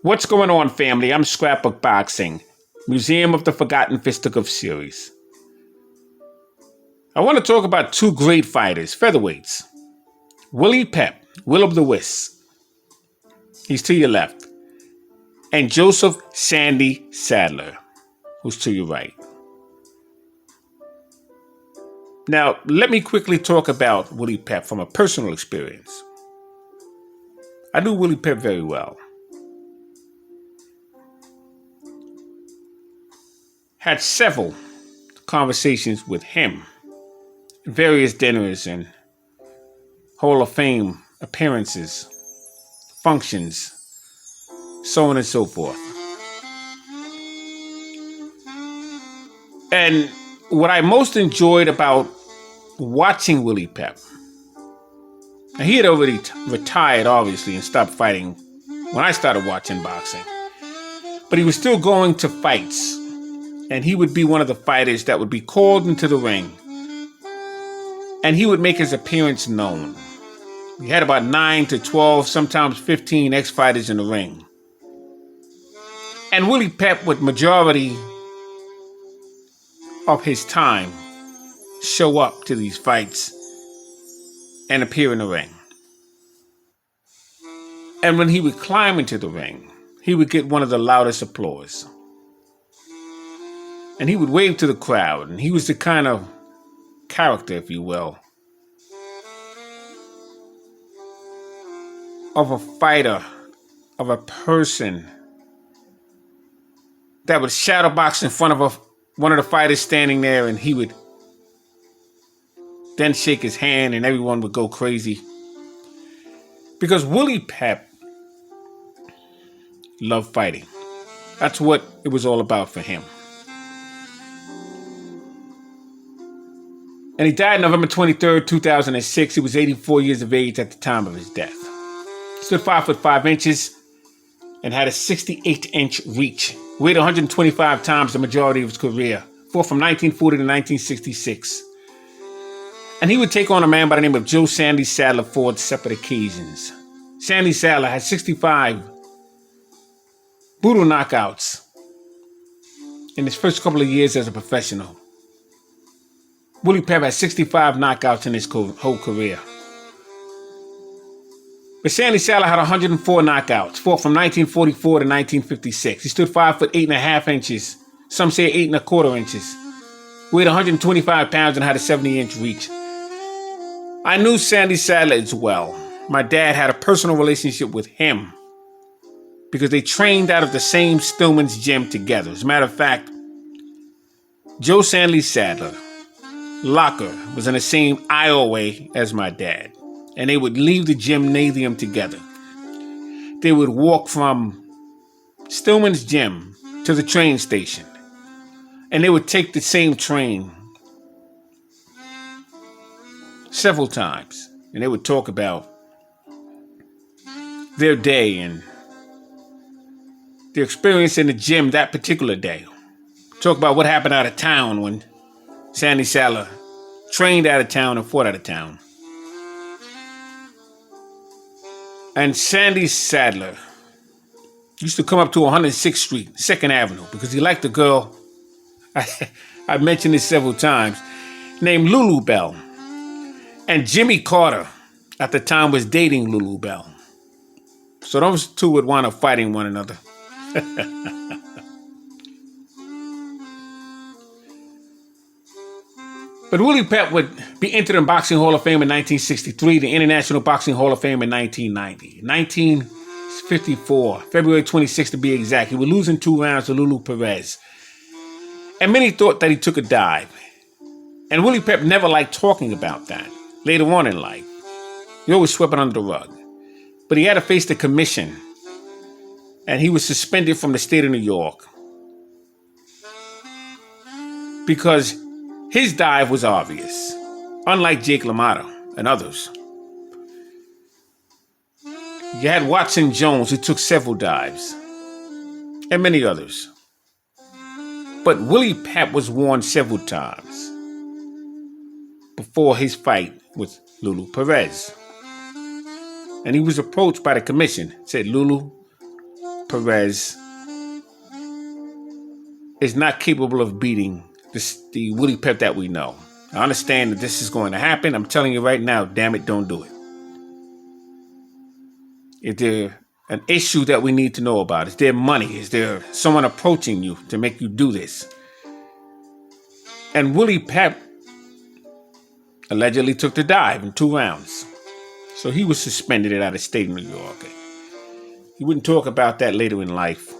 What's going on, family? I'm Scrapbook Boxing, Museum of the Forgotten Fisticuff series. I want to talk about two great fighters, featherweights. Willie Pep, Will of the Wisp. He's to your left. And Joseph Sandy Sadler, who's to your right. Now, let me quickly talk about Willie Pep from a personal experience. I knew Willie Pep very well. Had several conversations with him, various dinners and Hall of Fame appearances, functions, so on and so forth. And what I most enjoyed about watching Willie Pep, and he had already retired, obviously, and stopped fighting when I started watching boxing, but he was still going to fights. And he would be one of the fighters that would be called into the ring. And he would make his appearance known. He had about 9 to 12, sometimes 15 ex-fighters in the ring. And Willie Pep would majority of his time show up to these fights and appear in the ring. And when he would climb into the ring, he would get one of the loudest applause. And he would wave to the crowd, and he was the kind of character, if you will, of a fighter, of a person that would shadow box in front of one of the fighters standing there, and he would then shake his hand, and everyone would go crazy. Because Willie Pep loved fighting. That's what it was all about for him. And he died November 23rd, 2006. He was 84 years of age at the time of his death. He stood 5 foot 5 inches and had a 68-inch reach. Weighed 125 times the majority of his career. Fought from 1940 to 1966. And he would take on a man by the name of Joe Sandy Sadler for separate occasions. Sandy Sadler had 65 brutal knockouts in his first couple of years as a professional. Willie Pep had 65 knockouts in his whole career. But Sandy Sadler had 104 knockouts, fought from 1944 to 1956. He stood 5 foot 8.5 inches, some say 8.25 inches. Weighed 125 pounds and had a 70-inch reach. I knew Sandy Sadler as well. My dad had a personal relationship with him because they trained out of the same Stillman's gym together. As a matter of fact, Joe Sandy Sadler locker was in the sime aisleway as my dad, and they would leave the gymnasium together. They would walk from Stillman's gym to the train station, and they would take the same train several times, and they would talk about their day and their experience in the gym that particular day. Talk about what happened out of town when Sandy Sadler trained out of town and fought out of town. And Sandy Sadler used to come up to 106th Street, 2nd Avenue, because he liked a girl, I've mentioned this several times, named Lulu Bell. And Jimmy Carter, at the time, was dating Lulu Bell. So those two would wind up fighting one another. But Willie Pep would be entered in Boxing Hall of Fame in 1963, the International Boxing Hall of Fame in 1990. 1954, February 26th to be exact, he would lose in 2 rounds to Lulu Perez. And many thought that he took a dive. And Willie Pep never liked talking about that later on in life. He always swept it under the rug. But he had to face the commission. And he was suspended from the state of New York. Because his dive was obvious, unlike Jake LaMotta and others. You had Watson Jones, who took several dives, and many others. But Willie Pep was warned several times before his fight with Lulu Perez. And he was approached by the commission, said, Lulu, Perez is not capable of beating the Willie Pep that we know. I understand that this is going to happen. I'm telling you right now, damn it, don't do it. Is there an issue that we need to know about? Is there money? Is there someone approaching you to make you do this? And Willie Pep allegedly took the dive in 2 rounds. So he was suspended out of state of New York. He wouldn't talk about that later in life.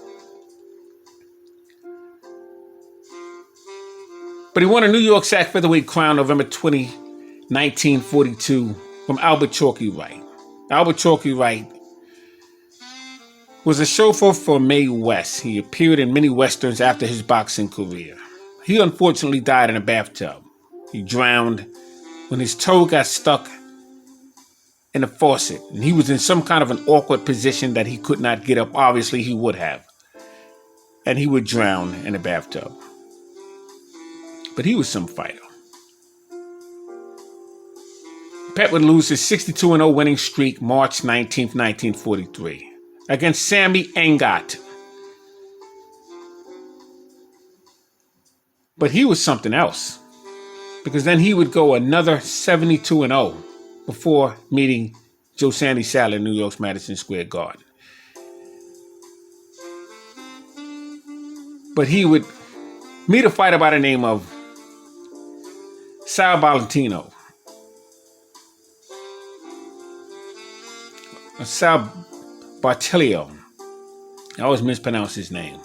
But he won a New York Sack featherweight crown November 20, 1942 from Albert Chalky Wright. Albert Chalky Wright was a chauffeur for Mae West. He appeared in many westerns after his boxing career. He unfortunately died in a bathtub. He drowned when his toe got stuck in a faucet, and he was in some kind of an awkward position that he could not get up. Obviously, he would have. And he would drown in a bathtub. But he was some fighter. Pep would lose his 62-0 winning streak March 19th, 1943 against Sammy Engat. But he was something else, because then he would go another 72-0 before meeting Joe Sandy Saddler in New York's Madison Square Garden. But he would meet a fighter by the name of Sal Valentino. Sal Bartelio. I always mispronounce his name.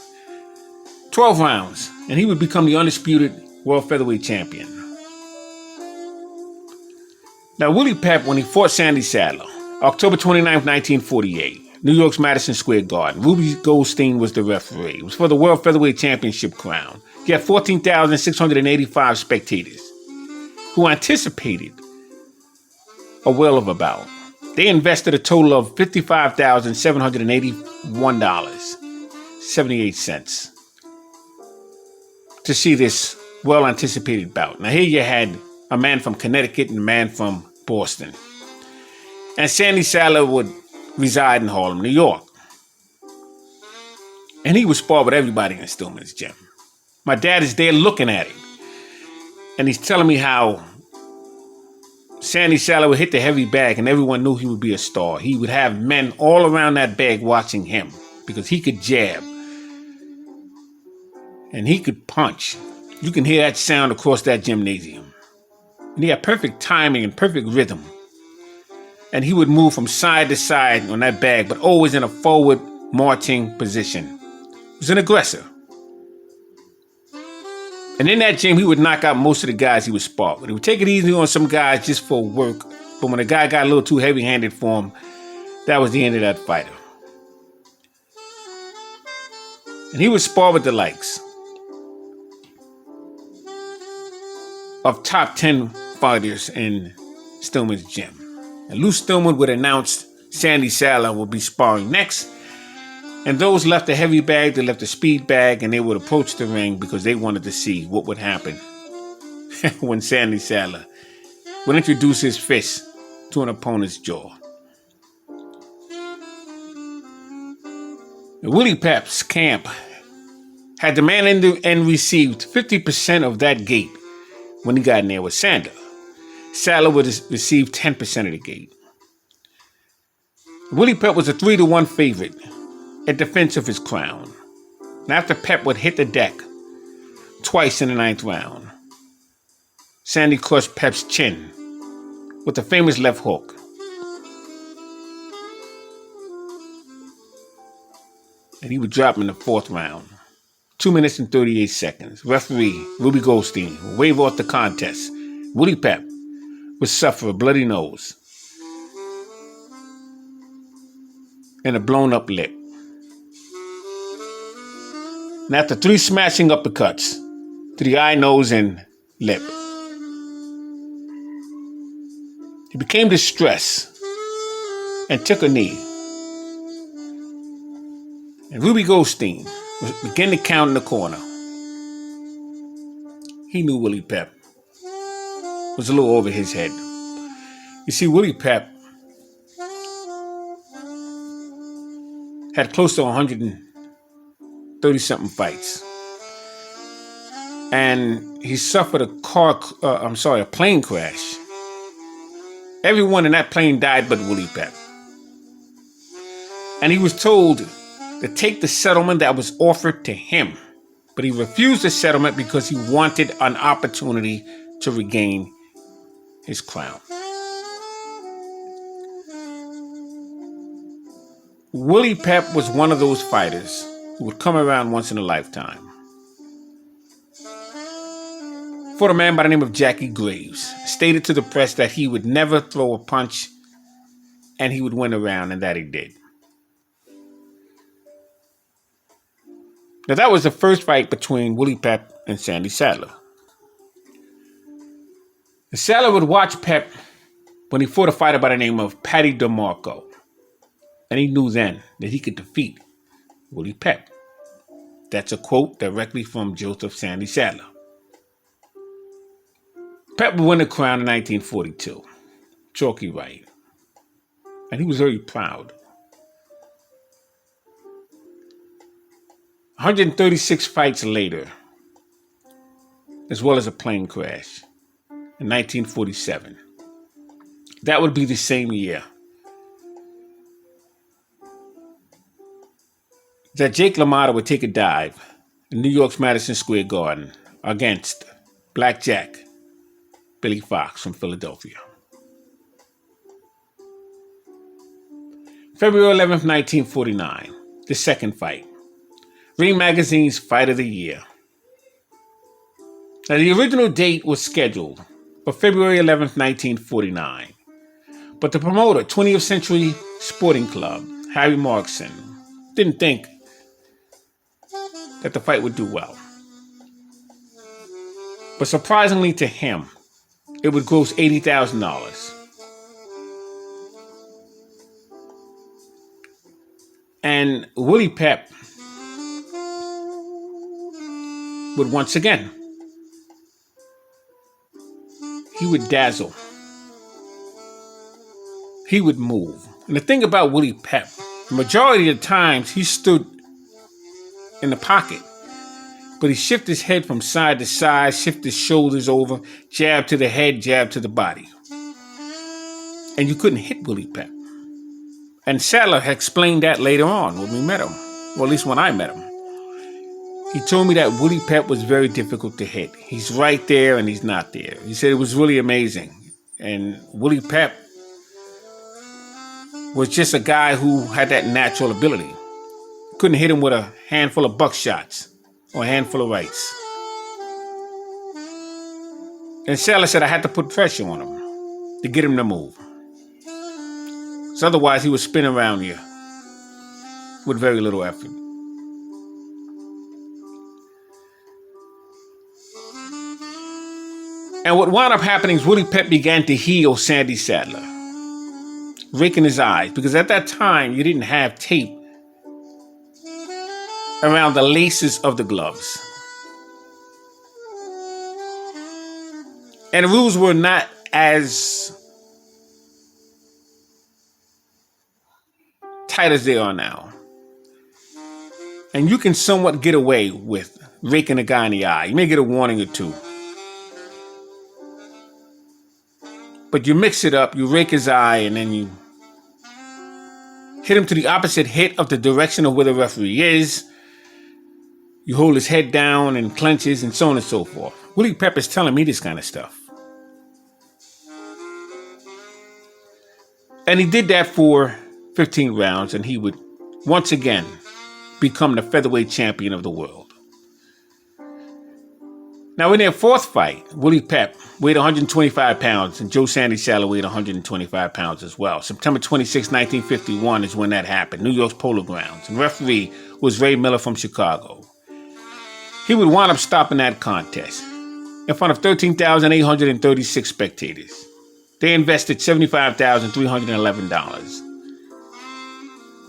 12 rounds, and he would become the undisputed world featherweight champion. Now, Willie Pep, when he fought Sandy Saddler, October 29, 1948, New York's Madison Square Garden, Ruby Goldstein was the referee. It was for the World Featherweight Championship crown. He had 14,685 spectators who anticipated a whale of a bout. They invested a total of $55,781.78 to see this well-anticipated bout. Now, here you had a man from Connecticut and a man from Boston. And Sandy Saddler would reside in Harlem, New York. And he would spar with everybody in Stillman's gym. My dad is there looking at him. And he's telling me how Sandy Saddler would hit the heavy bag and everyone knew he would be a star. He would have men all around that bag watching him because he could jab. And he could punch. You can hear that sound across that gymnasium. And he had perfect timing and perfect rhythm. And he would move from side to side on that bag, but always in a forward marching position. He was an aggressor. And in that gym, he would knock out most of the guys he would spar with. He would take it easy on some guys just for work. But when a guy got a little too heavy-handed for him, that was the end of that fighter. And he would spar with the likes of top 10 fighters in Stillman's gym. And Lou Stillman would announce Sandy Saddler would be sparring next. And those left the heavy bag, they left the speed bag, and they would approach the ring because they wanted to see what would happen when Sandy Saddler would introduce his fist to an opponent's jaw. Willie Pep's camp had demanded and received 50% of that gate when he got in there with Sander. Saddler would receive 10% of the gate. Willie Pep was a 3-1 favorite in defense of his crown. And after Pep would hit the deck twice in the 9th round, Sandy crushed Pep's chin with the famous left hook. And he would drop him in the 4th round. 2 minutes and 38 seconds. Referee Ruby Goldstein would wave off the contest. Willie Pep would suffer a bloody nose and a blown up lip. And after 3 smashing uppercuts to the eye, nose, and lip, he became distressed and took a knee. And Ruby Goldstein began to count in the corner. He knew Willie Pep was a little over his head. You see, Willie Pep had close to 130-something fights. And he suffered a plane crash. Everyone in that plane died but Willie Pep. And he was told to take the settlement that was offered to him. But he refused the settlement because he wanted an opportunity to regain his crown. Willie Pep was one of those fighters who would come around once in a lifetime. Fought a man by the name of Jackie Graves. Stated to the press that he would never throw a punch and he would win a round, and that he did. Now that was the first fight between Willie Pep and Sandy Saddler. And Saddler would watch Pep when he fought a fighter by the name of Patty DeMarco. And he knew then that he could defeat Willie Pep. That's a quote directly from Joseph Sandy Saddler. Pep would win the crown in 1942. Chalky right. And he was very proud. 136 fights later, as well as a plane crash in 1947. That would be the same year that Jake LaMotta would take a dive in New York's Madison Square Garden against Blackjack Billy Fox from Philadelphia. February 11th, 1949, the second fight. Ring Magazine's Fight of the Year. Now, the original date was scheduled for February 11th, 1949. But the promoter, 20th Century Sporting Club, Harry Markson, didn't think that the fight would do well. But surprisingly to him, it would gross $80,000. And Willie Pep would once again, he would dazzle. He would move. And the thing about Willie Pep, the majority of the times he stood in the pocket, but he shifted his head from side to side, shifted his shoulders over, jab to the head, jab to the body. And you couldn't hit Willie Pep. And Saddler had explained that later on when we met him. Well, at least when I met him. He told me that Willie Pep was very difficult to hit. He's right there and he's not there. He said it was really amazing. And Willie Pep was just a guy who had that natural ability. Couldn't hit him with a handful of buckshots or a handful of rights. And Saddler said I had to put pressure on him to get him to move. So otherwise he would spin around you with very little effort. And what wound up happening is Willie Pep began to heal Sandy Saddler, raking his eyes, because at that time you didn't have tape around the laces of the gloves. And the rules were not as tight as they are now. And you can somewhat get away with raking a guy in the eye. You may get a warning or two. But you mix it up, you rake his eye, and then you hit him to the opposite hit of the direction of where the referee is. You hold his head down and clenches and so on and so forth. Willie Pep is telling me this kind of stuff. And he did that for 15 rounds, and he would once again become the featherweight champion of the world. Now, in their fourth fight, Willie Pep weighed 125 pounds, and Joe Sandy Saddler weighed 125 pounds as well. September 26, 1951 is when that happened, New York's Polo Grounds. And referee was Ray Miller from Chicago. He would wind up stopping that contest in front of 13,836 spectators. They invested $75,311.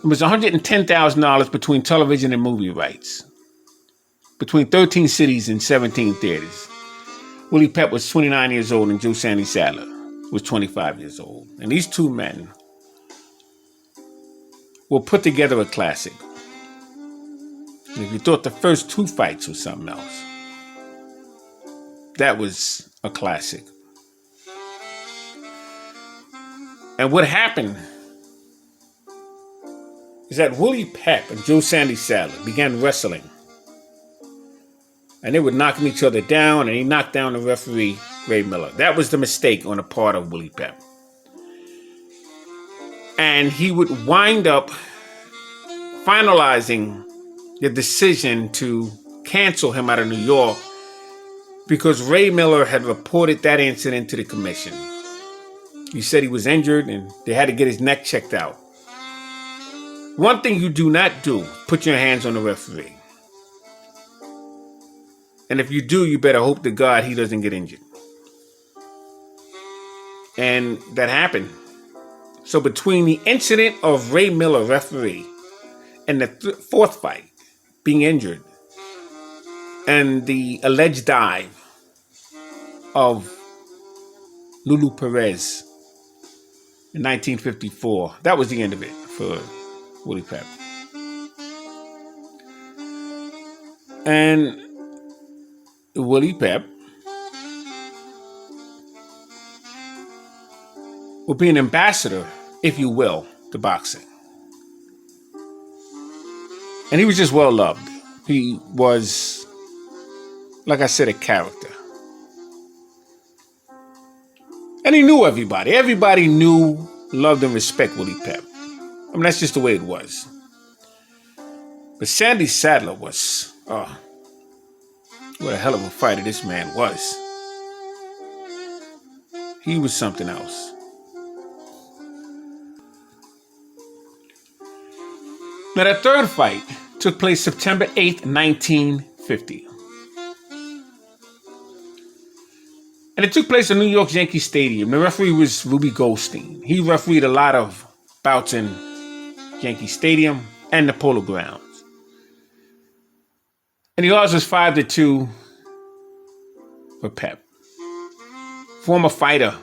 It was $110,000 between television and movie rights, between 13 cities and 17 theaters. Willie Pep was 29 years old and Joe Sandy Saddler was 25 years old. And these two men will put together a classic. And if you thought the first two fights was something else, that was a classic. And what happened is that Willie Pep and Joe Sandy Sadler began wrestling. And they were knocking each other down, and he knocked down the referee, Ray Miller. That was the mistake on the part of Willie Pep. And he would wind up finalizing the decision to cancel him out of New York because Ray Miller had reported that incident to the commission. He said he was injured and they had to get his neck checked out. One thing you do not do, put your hands on the referee. And if you do, you better hope to God he doesn't get injured. And that happened. So between the incident of Ray Miller, referee, and the fourth fight, being injured, and the alleged dive of Lulu Perez in 1954, that was the end of it for Willie Pep. And Willie Pep will be an ambassador, if you will, to boxing. And he was just well loved. He was, like I said, a character. And he knew everybody. Everybody knew, loved, and respected Willie Pep. I mean, that's just the way it was. But Sandy Sadler was, what a hell of a fighter this man was. He was something else. Now, that third fight took place September 8th, 1950. And it took place in New York's Yankee Stadium. The referee was Ruby Goldstein. He refereed a lot of bouts in Yankee Stadium and the Polo Grounds. And the odds was 5-2 for Pep. Former fighter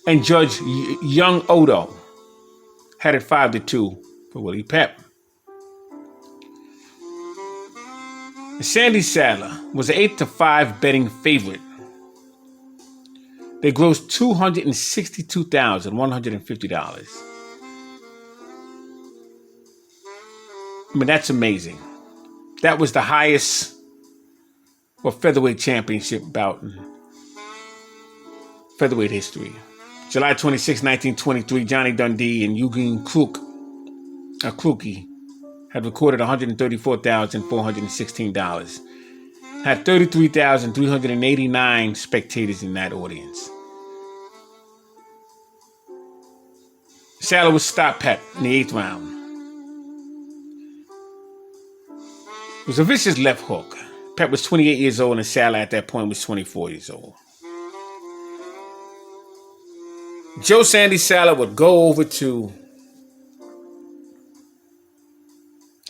and Judge Young Odo had it 5-2 for Willie Pep. And Sandy Sadler was an 8-5 betting favorite. They grossed $262,150. I mean, that's amazing. That was the highest featherweight championship bout in featherweight history. July 26, 1923, Johnny Dundee and Eugene Kruke had recorded $134,416. Had 33,389 spectators in that audience. Sadler would stop Pep in the 8th round. It was a vicious left hook. Pep was 28 years old and Sadler at that point was 24 years old. Joe Sandy Sadler would go over to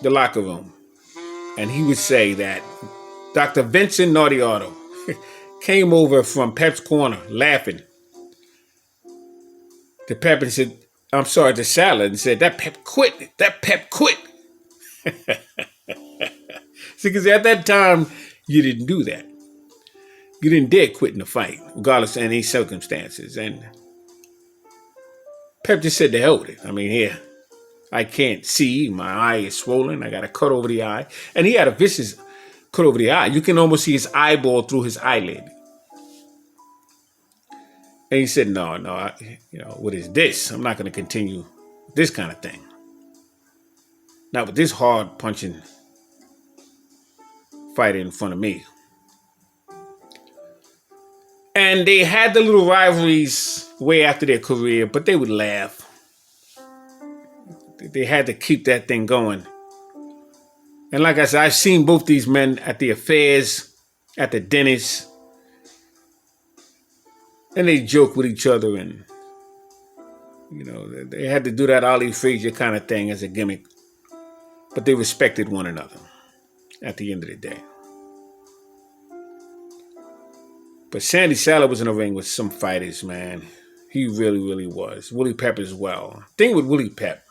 the locker room and he would say that Dr. Vincent Nardiotto came over from Pep's corner laughing to Pep and said, I'm sorry, to Sadler, and said, that Pep quit. That Pep quit. See, because at that time, you didn't do that. You didn't dare quit in the fight, regardless of any circumstances. And Pep just said, to hell with it. I mean, here, I can't see. My eye is swollen. I got a cut over the eye. And he had a vicious cut over the eye. You can almost see his eyeball through his eyelid. And he said, no, what is this? I'm not going to continue this kind of thing. Not with this hard punching fighter in front of me. And they had the little rivalries way after their career, but they would laugh. They had to keep that thing going. And like I said, I've seen both these men at the affairs, at the dinners, and they joke with each other, and they had to do that Ali Frazier kind of thing as a gimmick. But they respected one another at the end of the day. But Sandy Sadler was in the ring with some fighters, man. He really, really was. Willie Pep as well. Thing with Willie Pep,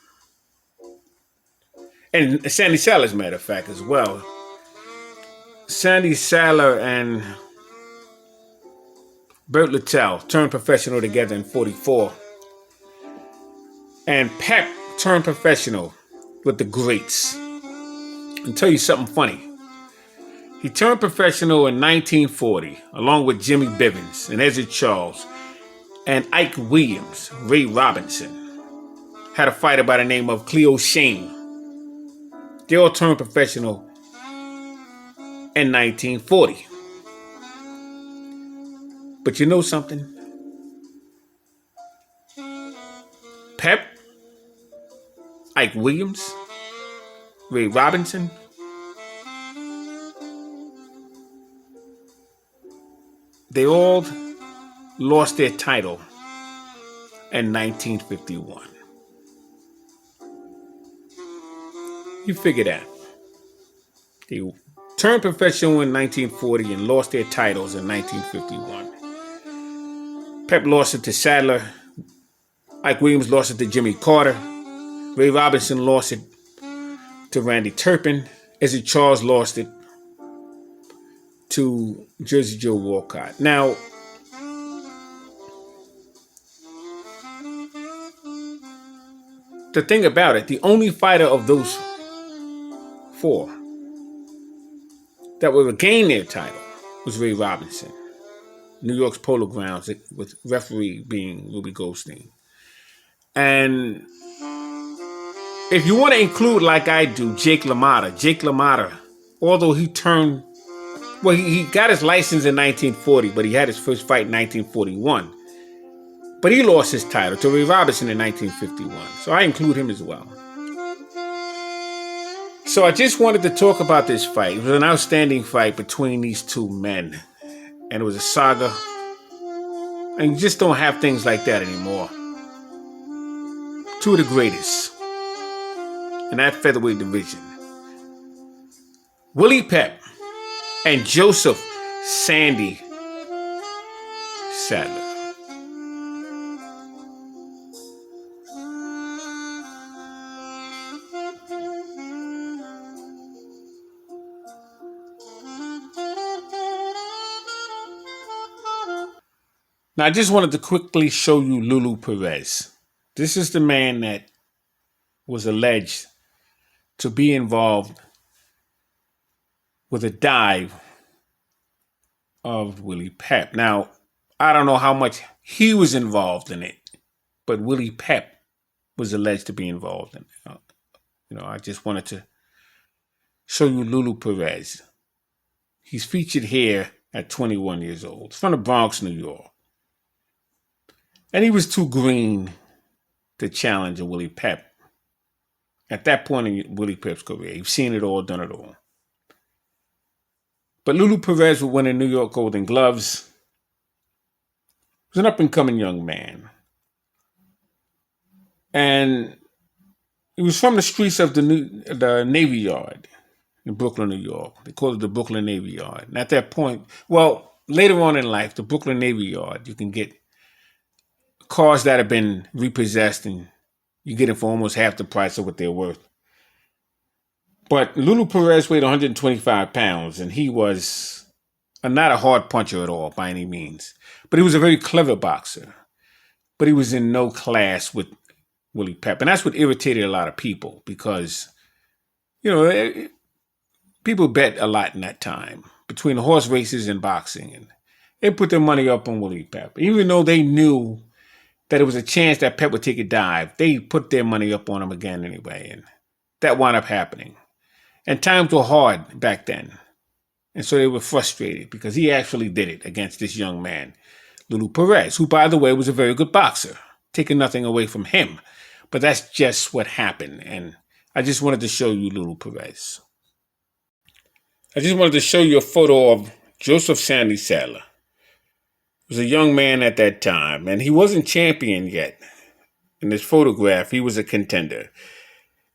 And Sandy Saddler, as a matter of fact, as well. Sandy Saddler and Burt Littell turned professional together in 44. And Pep turned professional with the greats. I'll tell you something funny. He turned professional in 1940, along with Jimmy Bivens and Ezra Charles and Ike Williams, Ray Robinson. Had a fighter by the name of Cleo Shane. They all turned professional in 1940. But you know something? Pep, Ike Williams, Ray Robinson, they all lost their title in 1951. You figure that. They turned professional in 1940 and lost their titles in 1951. Pep lost it to Saddler. Ike Williams lost it to Jimmy Carter. Ray Robinson lost it to Randy Turpin. Ezra Charles lost it to Jersey Joe Walcott. Now, the thing about it, the only fighter of those four that would regain their title was Ray Robinson. New York's Polo Grounds, with referee being Ruby Goldstein. And if you want to include, like I do, Jake LaMotta, although he got his license in 1940, but he had his first fight in 1941. But he lost his title to Ray Robinson in 1951. So I include him as well. So I just wanted to talk about this fight. It was an outstanding fight between these two men. And it was a saga. And you just don't have things like that anymore. Two of the greatest in that featherweight division. Willie Pep and Joseph Sandy Saddler. Now, I just wanted to quickly show you Lulu Perez. This is the man that was alleged to be involved with a dive of Willie Pep. Now, I don't know how much he was involved in it, but Willie Pep was alleged to be involved in it. I just wanted to show you Lulu Perez. He's featured here at 21 years old. He's from the Bronx, New York. And he was too green to challenge a Willie Pep. At that point in Willie Pep's career, you've seen it all, done it all. But Lulu Perez would win a New York Golden Gloves. He was an up-and-coming young man. And he was from the streets of the Navy Yard in Brooklyn, New York. They called it the Brooklyn Navy Yard. And at that point, well, later on in life, the Brooklyn Navy Yard, you can get cars that have been repossessed and you get it for almost half the price of what they're worth. But Lulu Perez weighed 125 pounds and he was not a hard puncher at all by any means. But he was a very clever boxer. But he was in no class with Willie Pep. And that's what irritated a lot of people because, people bet a lot in that time between the horse races and boxing. And they put their money up on Willie Pep. Even though they knew that it was a chance that Pep would take a dive, they put their money up on him again anyway. And that wound up happening. And times were hard back then. And so they were frustrated because he actually did it against this young man, Lulu Perez, who, by the way, was a very good boxer, taking nothing away from him. But that's just what happened. And I just wanted to show you Lulu Perez. I just wanted to show you a photo of Joseph Sandy Saddler. He was a young man at that time, and he wasn't champion yet. In this photograph, he was a contender.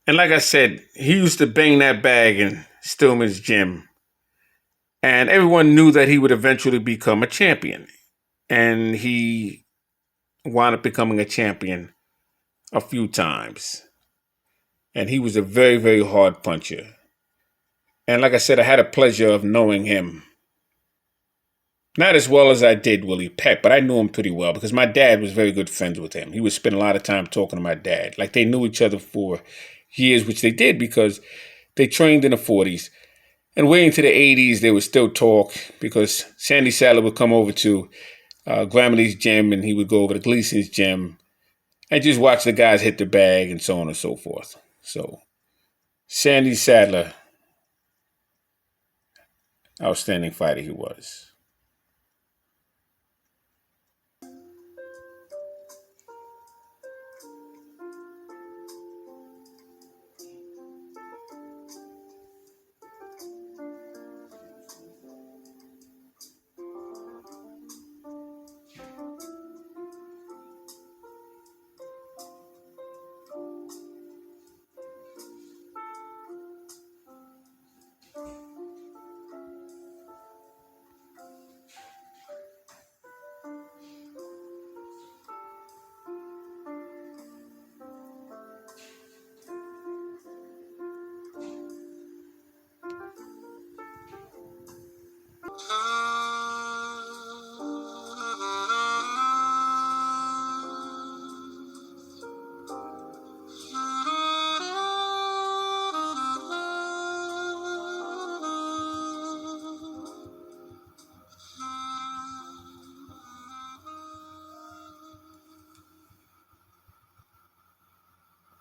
And like I said, he used to bang that bag in Stillman's gym. And everyone knew that he would eventually become a champion. And he wound up becoming a champion a few times. And he was a very, very hard puncher. And like I said, I had a pleasure of knowing him. Not as well as I did Willie Peck, but I knew him pretty well because my dad was very good friends with him. He would spend a lot of time talking to my dad. Like they knew each other for years, which they did because they trained in the 40s. And way into the 80s, they would still talk because Sandy Sadler would come over to Grammarly's gym and he would go over to Gleason's gym and just watch the guys hit the bag and so on and so forth. So, Sandy Sadler, outstanding fighter he was.